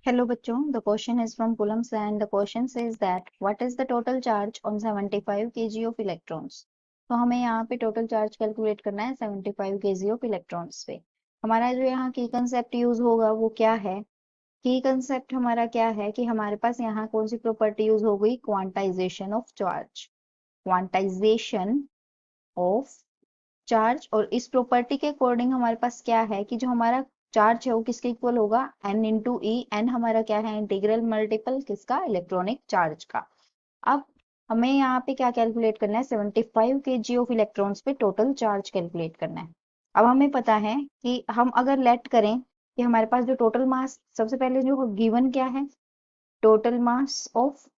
Hello बच्चों, the question is from Coulombs and the question says that what is the total charge on 75 kg of electrons? तो हमें यहाँ पे total charge calculate करना है 75 kg of electrons पे। हमारा जो यहाँ की कंसेप्ट यूज होगा वो क्या है? की कंसेप्ट हमारा क्या है कि हमारे पास यहाँ कौन सी प्रॉपर्टी यूज हो गई? Quantization of charge. Quantization of charge, और इस प्रॉपर्टी के अकॉर्डिंग हमारे पास क्या है कि जो हमारा चार्ज है वो किसके इक्वल होगा? n इंटू ई। एन हमारा क्या है? इंटीग्रल मल्टीपल किसका? इलेक्ट्रॉनिक चार्ज का। अब हमें यहाँ पे क्या कैलकुलेट करना है? 75 kg ऑफ इलेक्ट्रॉन्स पे टोटल चार्ज कैलकुलेट करना है। अब हमें पता है कि हम अगर लेट करें कि हमारे पास जो टोटल मास, सबसे पहले जो गिवन क्या है? टोटल मास ऑफ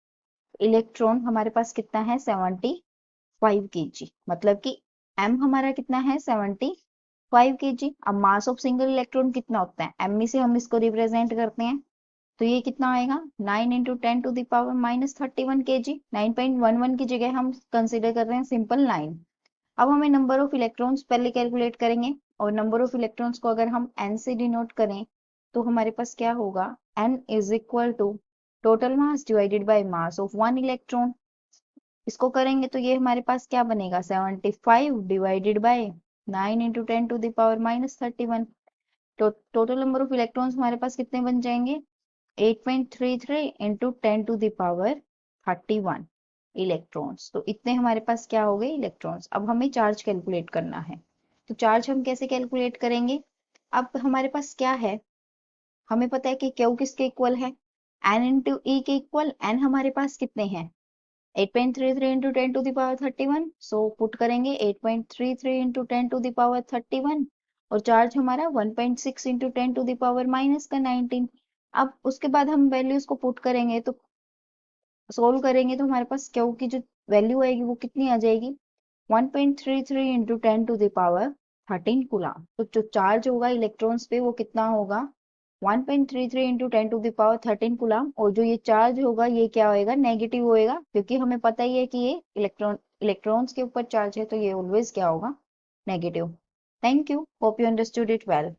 इलेक्ट्रॉन हमारे पास कितना है? 75 kg। मतलब कि m हमारा कितना है? 75 kg। अब मास ऑफ सिंगल इलेक्ट्रॉन कितना होता है? m में से हम इसको रिप्रेजेंट करते हैं, तो ये कितना आएगा? 9 into 10 to the power minus 31 kg। 9.11 की जगह हम कंसिडर कर रहे हैं सिंपल 9। अब हमें नंबर ऑफ इलेक्ट्रॉन्स पहले कैलकुलेट करेंगे, और नंबर ऑफ इलेक्ट्रॉन्स को अगर हम n से डिनोट करें तो हमारे पास क्या होगा? n is equal to total mass divided by mass of one electron. इसको करेंगे तो ये हमारे पास क्या बनेगा? 75 divided by 9 into 10 to the power minus 31। तो टोटल नंबर ऑफ इलेक्ट्रॉन्स हमारे पास कितने बन जाएंगे? 8.33 into 10 to the power 31 electrons. तो इतने हमारे पास क्या हो गए? इलेक्ट्रॉन्स। अब हमें चार्ज कैलकुलेट करना है, तो चार्ज हम कैसे कैलकुलेट करेंगे? अब हमारे पास क्या है? हमें पता है कि क्यू किसके इक्वल है? एन इंटू ई के इक्वल। एन हमारे पास कितने हैं? 8.33 into 10 to the power 31। So put करेंगे 8.33 इंटू 10 टू द पावर 31, और चार्ज हमारा 1.6 into 10 to the power minus का 19। अब उसके बाद हम वैल्यूज को पुट करेंगे, तो सोल्व करेंगे, तो हमारे पास क्यू की जो वैल्यू आएगी वो कितनी आ जाएगी? 1.33 into 10 to the power 13 coulomb. तो जो चार्ज होगा इलेक्ट्रॉन्स पे वो कितना होगा? 1.33 into 10 to the power 13 coulomb. और जो ये चार्ज होगा ये क्या होएगा? नेगेटिव होएगा, क्योंकि हमें पता ही है कि ये इलेक्ट्रॉन्स के ऊपर चार्ज है, तो ये ऑलवेज क्या होगा? Negative. Thank you, hope you understood it well.